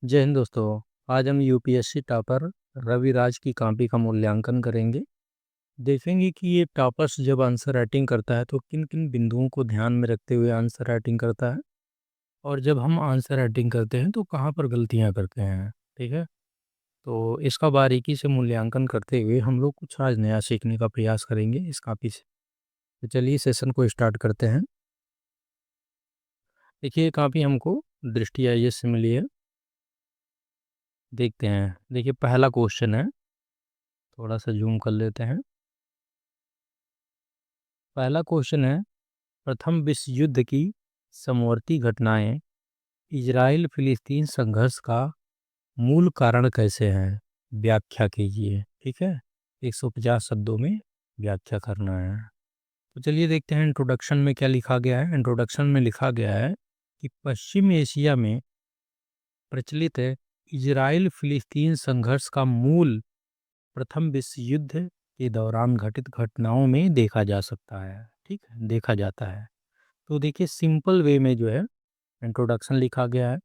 जय हिंद दोस्तों। आज हम यूपीएससी टॉपर रविराज की कॉपी का मूल्यांकन करेंगे। देखेंगे कि ये टॉपर्स जब आंसर राइटिंग करता है तो किन किन बिंदुओं को ध्यान में रखते हुए आंसर राइटिंग करता है, और जब हम आंसर राइटिंग करते हैं तो कहाँ पर गलतियाँ करते हैं। ठीक है, तो इसका बारीकी से मूल्यांकन करते हुए हम लोग कुछ आज नया सीखने का प्रयास करेंगे इस कॉपी से। तो चलिए सेशन को स्टार्ट करते हैं। देखिए, ये कॉपी हमको दृष्टि आईएएस से मिली है। देखते हैं। देखिए, पहला क्वेश्चन है, थोड़ा सा जूम कर लेते हैं। पहला क्वेश्चन है, प्रथम विश्व युद्ध की समवर्ती घटनाएं इजराइल फिलिस्तीन संघर्ष का मूल कारण कैसे हैं, व्याख्या कीजिए। ठीक है, 150 शब्दों में व्याख्या करना है। तो चलिए देखते हैं इंट्रोडक्शन में क्या लिखा गया है। इंट्रोडक्शन में लिखा गया है कि पश्चिम एशिया में प्रचलित है इजराइल फिलिस्तीन संघर्ष का मूल प्रथम विश्व युद्ध के दौरान घटित घटनाओं में देखा जा सकता है। ठीक है, देखा जाता है। तो देखिए, सिंपल वे में जो है इंट्रोडक्शन लिखा गया है।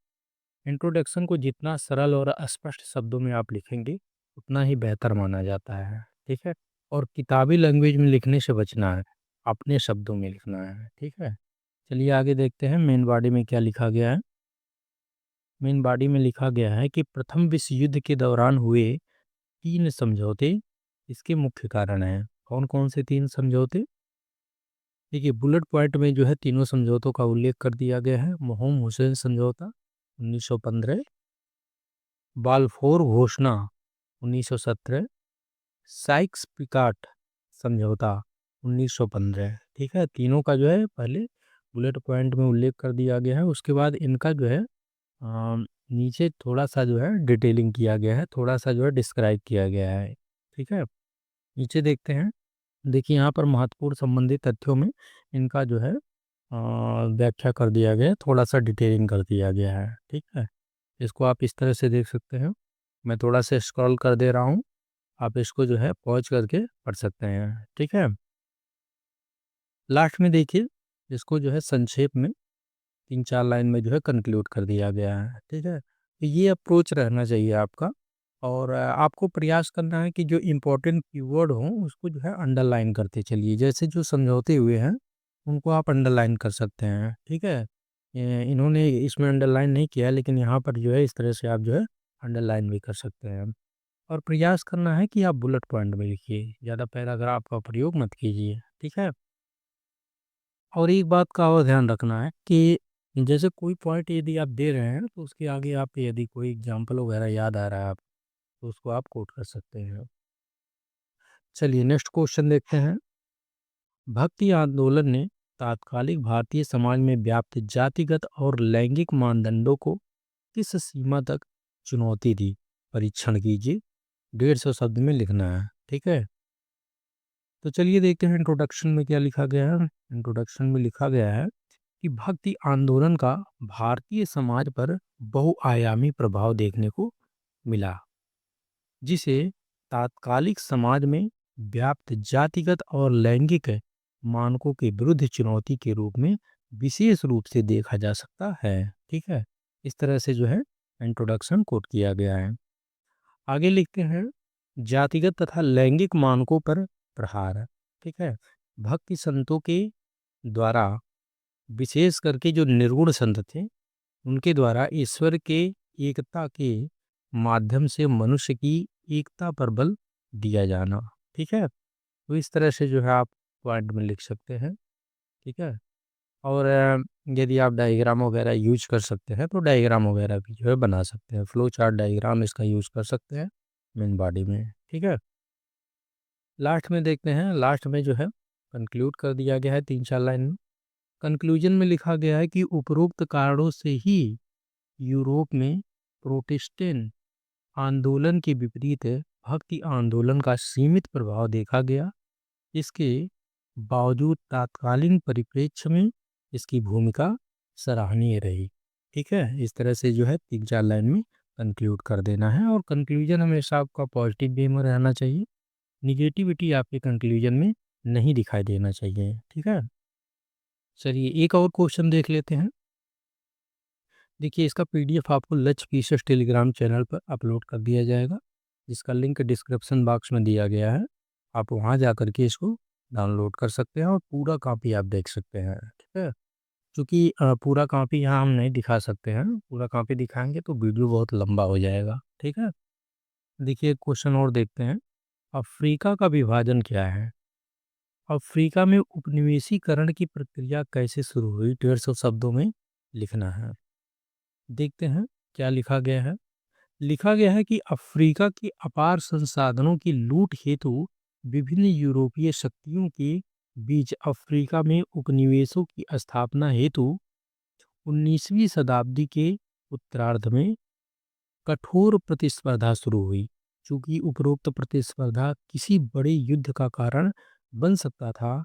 इंट्रोडक्शन को जितना सरल और स्पष्ट शब्दों में आप लिखेंगे उतना ही बेहतर माना जाता है। ठीक है, और किताबी लैंग्वेज में लिखने से बचना है, अपने शब्दों में लिखना है। ठीक है, चलिए आगे देखते हैं मेन बॉडी में क्या लिखा गया है। मेन बॉडी में लिखा गया है कि प्रथम विश्व युद्ध के दौरान हुए 3 समझौते इसके मुख्य कारण हैं। कौन कौन से 3 समझौते? देखिए, बुलेट पॉइंट में जो है तीनों समझौतों का उल्लेख कर दिया गया है। मोहम्मद हुसैन समझौता 1915, बाल्फोर घोषणा 1917, साइक्स पिकाट समझौता 1915। ठीक है, तीनों का जो है पहले बुलेट पॉइंट में उल्लेख कर दिया गया है। उसके बाद इनका जो है नीचे थोड़ा सा जो है डिटेलिंग किया गया है, थोड़ा सा जो है डिस्क्राइब किया गया है। ठीक है, नीचे देखते हैं। देखिए, यहाँ पर महत्वपूर्ण संबंधित तथ्यों में इनका जो है व्याख्या कर दिया गया है, थोड़ा सा डिटेलिंग कर दिया गया है। ठीक है, इसको आप इस तरह से देख सकते हैं। मैं थोड़ा सा स्क्रॉल कर दे रहा हूँ, आप इसको जो है पॉज करके पढ़ सकते हैं। ठीक है, लास्ट में देखिए, इसको जो है संक्षेप में 3-4 लाइन में जो है कंक्लूड कर दिया गया है। ठीक है, तो ये अप्रोच रहना चाहिए आपका। और आपको प्रयास करना है कि जो इम्पोर्टेंट कीवर्ड हों उसको जो है अंडरलाइन करते चलिए। जैसे जो समझौते हुए हैं उनको आप अंडरलाइन कर सकते हैं। ठीक है, इन्होंने इसमें अंडरलाइन नहीं किया है, लेकिन यहाँ पर जो है इस तरह से आप जो है अंडरलाइन भी कर सकते हैं। और प्रयास करना है कि आप बुलेट पॉइंट में लिखिए, ज़्यादा पैराग्राफ का प्रयोग मत कीजिए। ठीक है, और एक बात का और ध्यान रखना है कि जैसे कोई पॉइंट यदि आप दे रहे हैं तो उसके आगे आप यदि कोई एग्जांपल वगैरह याद आ रहा है आप, तो उसको आप कोट कर सकते हैं। चलिए नेक्स्ट क्वेश्चन देखते हैं। भक्ति आंदोलन ने तात्कालिक भारतीय समाज में व्याप्त जातिगत और लैंगिक मानदंडों को किस सीमा तक चुनौती दी? परीक्षण कीजिए, 150 शब्द में लिखना है। ठीक है, तो चलिए देखते हैं इंट्रोडक्शन में क्या लिखा गया है। इंट्रोडक्शन में लिखा गया है कि भक्ति आंदोलन का भारतीय समाज पर बहुआयामी प्रभाव देखने को मिला, जिसे तात्कालिक समाज में व्याप्त जातिगत और लैंगिक मानकों के विरुद्ध चुनौती के रूप में विशेष रूप से देखा जा सकता है। ठीक है, इस तरह से जो है इंट्रोडक्शन कोट किया गया है। आगे लिखते हैं, जातिगत तथा लैंगिक मानकों पर प्रहार। ठीक है, भक्ति संतों के द्वारा, विशेष करके जो निर्गुण संत थे, उनके द्वारा ईश्वर के एकता के माध्यम से मनुष्य की एकता पर बल दिया जाना। ठीक है, तो इस तरह से जो है आप पॉइंट में लिख सकते हैं। ठीक है, और यदि आप डायग्राम वगैरह यूज कर सकते हैं तो डायग्राम वगैरह भी जो है बना सकते हैं। फ्लो चार्ट डायग्राम इसका यूज कर सकते हैं मेन बॉडी में। ठीक है, लास्ट में देखते हैं। लास्ट में जो है कंक्लूड कर दिया गया है 3-4 लाइन में। कंक्लूजन में लिखा गया है कि उपरोक्त कारणों से ही यूरोप में प्रोटेस्टेंट आंदोलन के विपरीत भक्ति आंदोलन का सीमित प्रभाव देखा गया। इसके बावजूद तात्कालीन परिप्रेक्ष्य में इसकी भूमिका सराहनीय रही। ठीक है, इस तरह से जो है 3-4 लाइन में कंक्लूड कर देना है। और कंक्लूजन हमेशा आपका पॉजिटिव वे में रहना चाहिए, निगेटिविटी आपके कंक्लूजन में नहीं दिखाई देना चाहिए। ठीक है, चलिए एक और क्वेश्चन देख लेते हैं। देखिए इसका पीडीएफ आपको लक्ष्य पीसेस टेलीग्राम चैनल पर अपलोड कर दिया जाएगा, जिसका लिंक डिस्क्रिप्शन बॉक्स में दिया गया है। आप वहाँ जा कर के इसको डाउनलोड कर सकते हैं और पूरा कॉपी आप देख सकते हैं, ठीक है। चूँकि पूरा कॉपी यहाँ हम नहीं दिखा सकते हैं, पूरा कॉपी दिखाएँगे तो वीडियो बहुत लंबा हो जाएगा, ठीक है। देखिए क्वेश्चन और देखते हैं, अफ्रीका का विभाजन क्या है? अफ्रीका में उपनिवेशीकरण की प्रक्रिया कैसे शुरू हुई? 150 शब्दों में लिखना है। देखते हैं क्या लिखा गया है। लिखा गया है कि अफ्रीका के अपार संसाधनों की लूट हेतु विभिन्न यूरोपीय शक्तियों के बीच अफ्रीका में उपनिवेशों की स्थापना हेतु 19वीं शताब्दी के उत्तरार्ध में कठोर प्रतिस्पर्धा शुरू हुई। चूंकि उपरोक्त प्रतिस्पर्धा किसी बड़े युद्ध का कारण बन सकता था,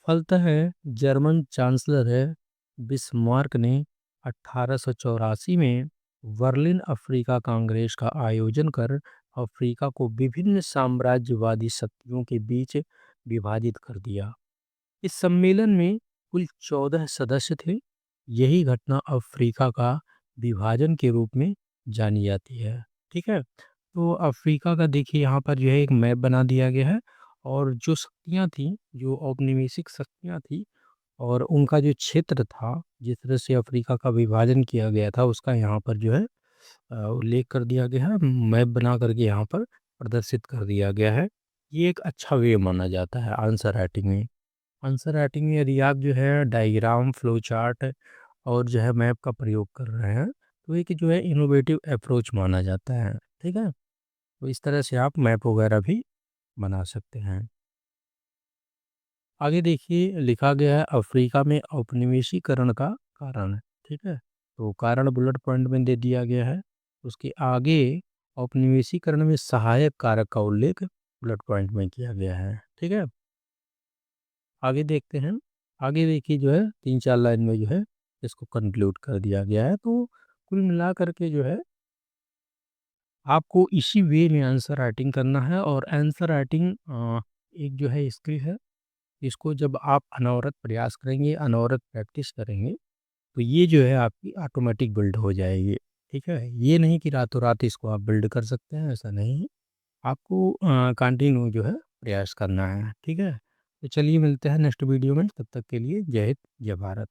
फलतः जर्मन चांसलर बिस्मार्क ने 1884 में बर्लिन अफ्रीका कांग्रेस का आयोजन कर अफ्रीका को विभिन्न साम्राज्यवादी शक्तियों के बीच विभाजित कर दिया। इस सम्मेलन में कुल 14 सदस्य थे। यही घटना अफ्रीका का विभाजन के रूप में जानी जाती है, ठीक है। तो अफ्रीका का देखिए यहाँ पर जो है एक मैप बना दिया गया है, और जो शक्तियाँ थी, जो औपनिवेशिक शक्तियाँ थी, और उनका जो क्षेत्र था, जिस तरह से अफ्रीका का विभाजन किया गया था, उसका यहाँ पर जो है उल्लेख कर दिया गया है, मैप बना करके यहाँ पर प्रदर्शित कर दिया गया है। ये एक अच्छा वे माना जाता है आंसर राइटिंग में। आंसर राइटिंग में यदि आप जो है डायग्राम, फ्लो चार्ट और जो है मैप का प्रयोग कर रहे हैं, तो एक जो है इनोवेटिव अप्रोच माना जाता है, ठीक है। तो इस तरह से आप मैप वगैरह भी बना सकते हैं। आगे देखिए लिखा गया है अफ्रीका में औपनिवेशीकरण का कारण, ठीक है। तो कारण बुलेट पॉइंट में दे दिया गया है। उसके आगे औपनिवेशीकरण में सहायक कारक का उल्लेख बुलेट पॉइंट में किया गया है, ठीक है। आगे देखते हैं। आगे देखिए जो है 3-4 लाइन में जो है इसको कंक्लूड कर दिया गया है। तो कुल मिला करके जो है आपको इसी वे में आंसर राइटिंग करना है, और आंसर राइटिंग एक जो है स्किल है। इसको जब आप अनवरत प्रयास करेंगे, अनवरत प्रैक्टिस करेंगे, तो ये जो है आपकी ऑटोमेटिक बिल्ड हो जाएगी, ठीक है। ये नहीं कि रातों रात इसको आप बिल्ड कर सकते हैं, ऐसा नहीं है। आपको कंटिन्यू जो है प्रयास करना है, ठीक है। तो चलिए मिलते हैं नेक्स्ट वीडियो में, तब तक के लिए जय हिंद, जय भारत।